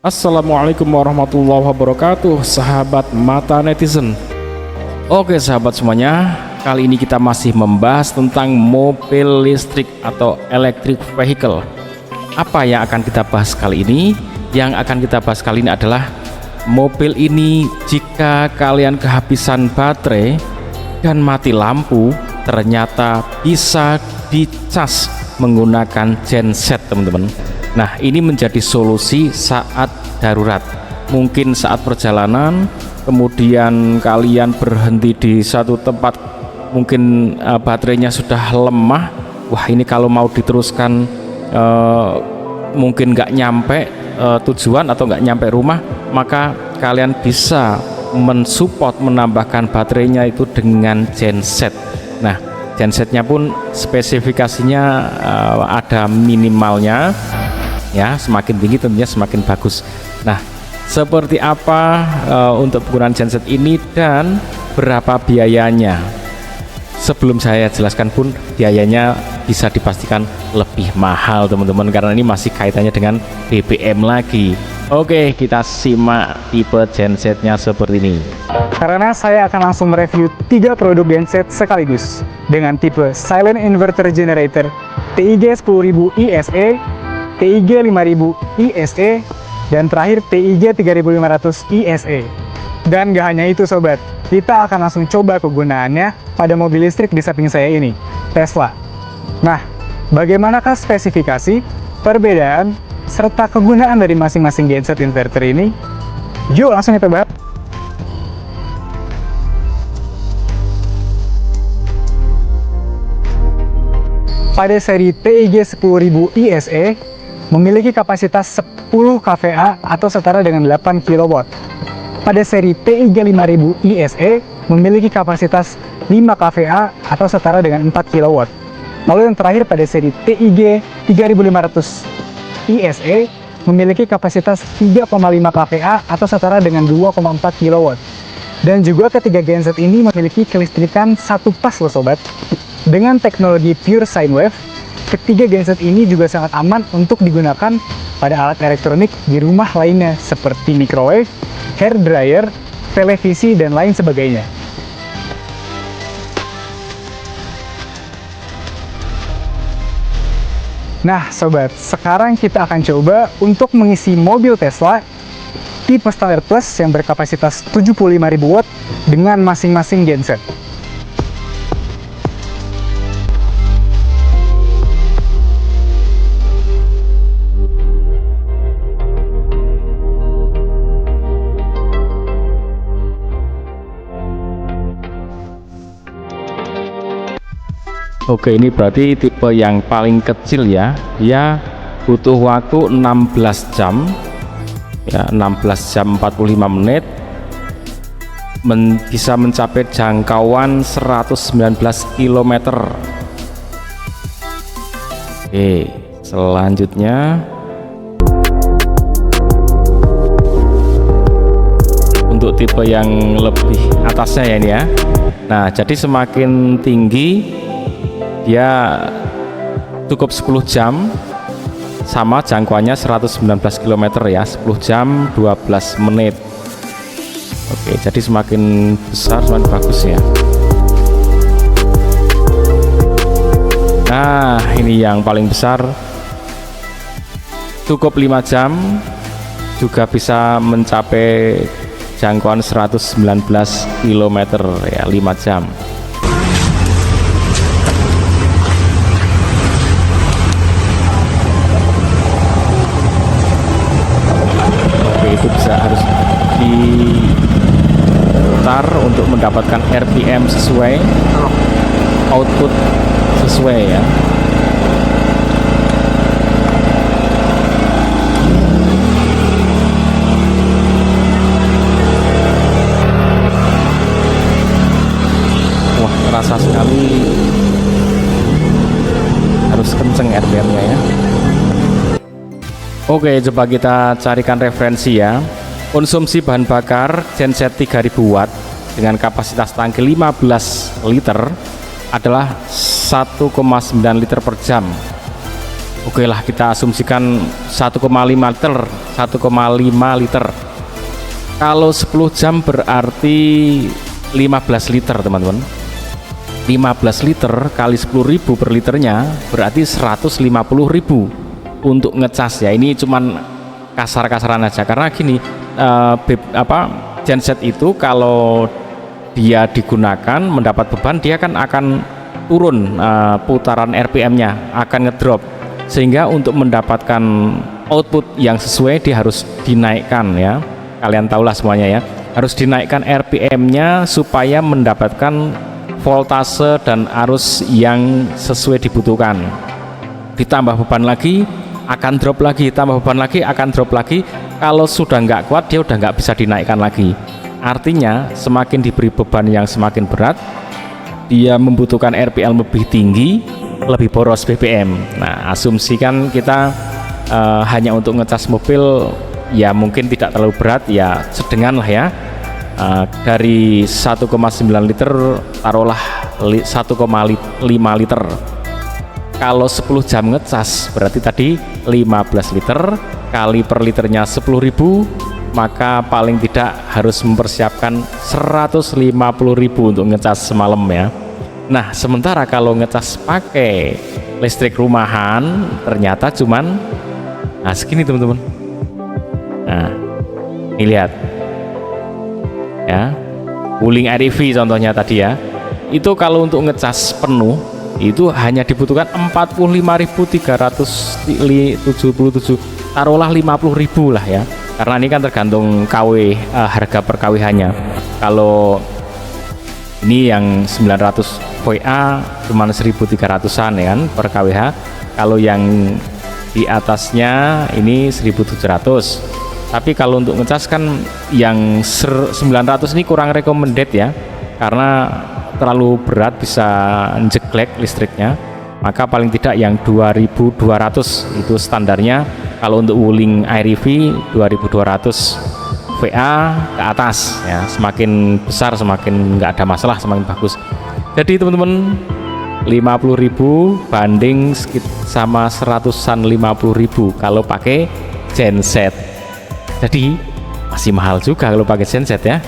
Assalamualaikum warahmatullahi wabarakatuh, sahabat mata netizen. Oke sahabat semuanya, kali ini kita masih membahas tentang mobil listrik atau electric vehicle. Apa yang akan kita bahas kali ini? Yang akan kita bahas kali ini adalah mobil ini jika kalian kehabisan baterai dan mati lampu, ternyata bisa dicas menggunakan genset, teman-teman. Nah, ini menjadi solusi saat darurat. Mungkin saat perjalanan, kemudian kalian berhenti di satu tempat, mungkin baterainya sudah lemah. Wah, ini kalau mau diteruskan mungkin nggak nyampe tujuan atau nggak nyampe rumah, maka kalian bisa mensupport menambahkan baterainya itu dengan genset. Nah, gensetnya pun spesifikasinya ada minimalnya. Ya, semakin tinggi tentunya semakin bagus. Nah, seperti apa untuk penggunaan genset ini dan berapa biayanya? Sebelum saya jelaskan pun, biayanya bisa dipastikan lebih mahal, teman-teman, karena ini masih kaitannya dengan BBM lagi. Oke, kita simak tipe gensetnya seperti ini. Karena saya akan langsung mereview 3 produk genset sekaligus dengan tipe Silent Inverter Generator TIG 10000 ISE, TIG 5000 ISE, dan terakhir TIG 3500 ISE. Dan gak hanya itu sobat, kita akan langsung coba kegunaannya pada mobil listrik di samping saya ini, Tesla. Nah, bagaimanakah spesifikasi, perbedaan, serta kegunaan dari masing-masing genset inverter ini? Yuk langsung kita bahas. Pada seri TIG 10000 ISE, memiliki kapasitas 10 kVA atau setara dengan 8 kW. Pada seri TIG 5000 ISE memiliki kapasitas 5 kVA atau setara dengan 4 kW. Lalu yang terakhir pada seri TIG 3500 ISE memiliki kapasitas 3,5 kVA atau setara dengan 2,4 kW. Dan juga ketiga genset ini memiliki kelistrikan satu pas loh sobat. Dengan teknologi Pure Sine Wave, ketiga genset ini juga sangat aman untuk digunakan pada alat elektronik di rumah lainnya seperti microwave, hair dryer, televisi, dan lain sebagainya. Nah sobat, sekarang kita akan coba untuk mengisi mobil Tesla tipe Standard Plus yang berkapasitas 75.000 watt dengan masing-masing genset. Oke, ini berarti tipe yang paling kecil ya. Ya, butuh waktu 16 jam. Ya, 16 jam 45 menit. Bisa mencapai jangkauan 119 km. Oke, selanjutnya untuk tipe yang lebih atasnya ya ini ya. Nah, jadi semakin tinggi dia cukup 10 jam sama jangkauannya 119 km ya, 10 jam 12 menit. Oke, jadi semakin besar semakin bagus ya. Nah, ini yang paling besar cukup 5 jam juga bisa mencapai jangkauan 119 km ya, 5 jam. Itu bisa harus diputar untuk mendapatkan RPM sesuai, output sesuai ya. Wah, terasa sekali, harus kenceng RPM-nya ya. Oke, coba kita carikan referensi ya. Konsumsi bahan bakar genset 3000 watt dengan kapasitas tangki 15 liter adalah 1,9 liter per jam. Oke lah, kita asumsikan 1,5 liter, 1,5 liter. Kalau 10 jam berarti 15 liter teman-teman. 15 liter kali 10.000 per liternya berarti 150.000 untuk ngecas ya. Ini cuman kasar-kasaran aja karena gini, genset itu kalau dia digunakan mendapat beban, dia kan akan turun putaran RPM-nya, akan ngedrop, sehingga untuk mendapatkan output yang sesuai dia harus dinaikkan ya. Kalian tahulah semuanya ya, harus dinaikkan RPM-nya supaya mendapatkan voltase dan arus yang sesuai dibutuhkan. Ditambah beban lagi akan drop lagi, tambah beban lagi akan drop lagi. Kalau sudah nggak kuat dia udah nggak bisa dinaikkan lagi. Artinya semakin diberi beban yang semakin berat, dia membutuhkan RPM lebih tinggi, lebih boros BBM. Nah, asumsikan kita hanya untuk ngecas mobil ya mungkin tidak terlalu berat ya, sedengan lah ya. Dari 1,9 liter taruhlah 1,5 liter. Kalau 10 jam ngecas berarti tadi 15 liter kali per liternya 10.000, maka paling tidak harus mempersiapkan 150.000 untuk ngecas semalam ya. Nah, sementara kalau ngecas pakai listrik rumahan ternyata cuman segini teman-teman. Nah, ini lihat ya, Wuling REV contohnya tadi ya, itu kalau untuk ngecas penuh itu hanya dibutuhkan 45.377, taruhlah 50.000 lah ya, karena ini kan tergantung KW, harga per KWH-nya. Kalau ini yang 900 VA cuma 1.300-an ya kan per KWH. Kalau yang di atasnya ini 1.700. Tapi kalau untuk ngecas kan yang 900 ini kurang recommended ya, karena terlalu berat bisa njeglek listriknya. Maka paling tidak yang 2.200 itu standarnya. Kalau untuk Wuling REV 2.200 VA ke atas ya, semakin besar semakin nggak ada masalah, semakin bagus. Jadi teman-teman, 50.000 banding sama 150.000 kalau pakai genset. Jadi masih mahal juga kalau pakai genset ya.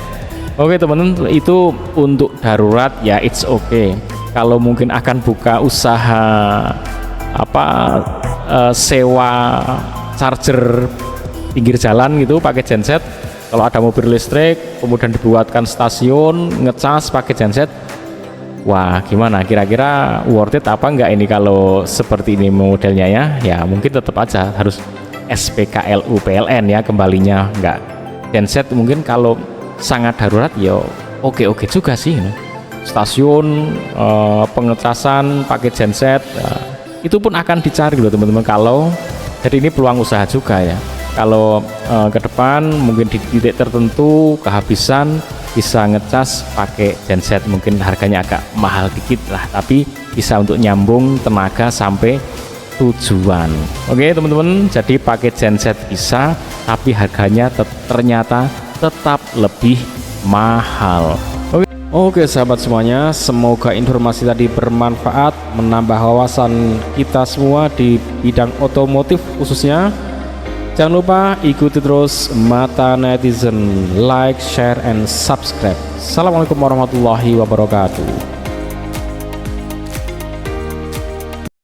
Oke teman-teman, itu untuk darurat ya, it's okay. Kalau mungkin akan buka usaha sewa charger pinggir jalan gitu pakai genset, kalau ada mobil listrik kemudian dibuatkan stasiun ngecas pakai genset, wah gimana, kira-kira worth it apa enggak ini kalau seperti ini modelnya ya? Ya mungkin tetap aja harus SPKLU PLN ya kembalinya, enggak genset. Mungkin kalau sangat darurat ya oke juga sih, stasiun pengecasan pakai genset itu pun akan dicari loh teman-teman. Kalau jadi ini peluang usaha juga ya, kalau ke depan mungkin di titik tertentu kehabisan bisa ngecas pakai genset, mungkin harganya agak mahal dikit lah, tapi bisa untuk nyambung tenaga sampai tujuan. Oke teman-teman, jadi pakai genset bisa, tapi harganya ternyata tetap lebih mahal. Oke sahabat semuanya, semoga informasi tadi bermanfaat, menambah wawasan kita semua di bidang otomotif khususnya. Jangan lupa ikuti terus Mata Netizen, like, share, and subscribe. Assalamualaikum warahmatullahi wabarakatuh.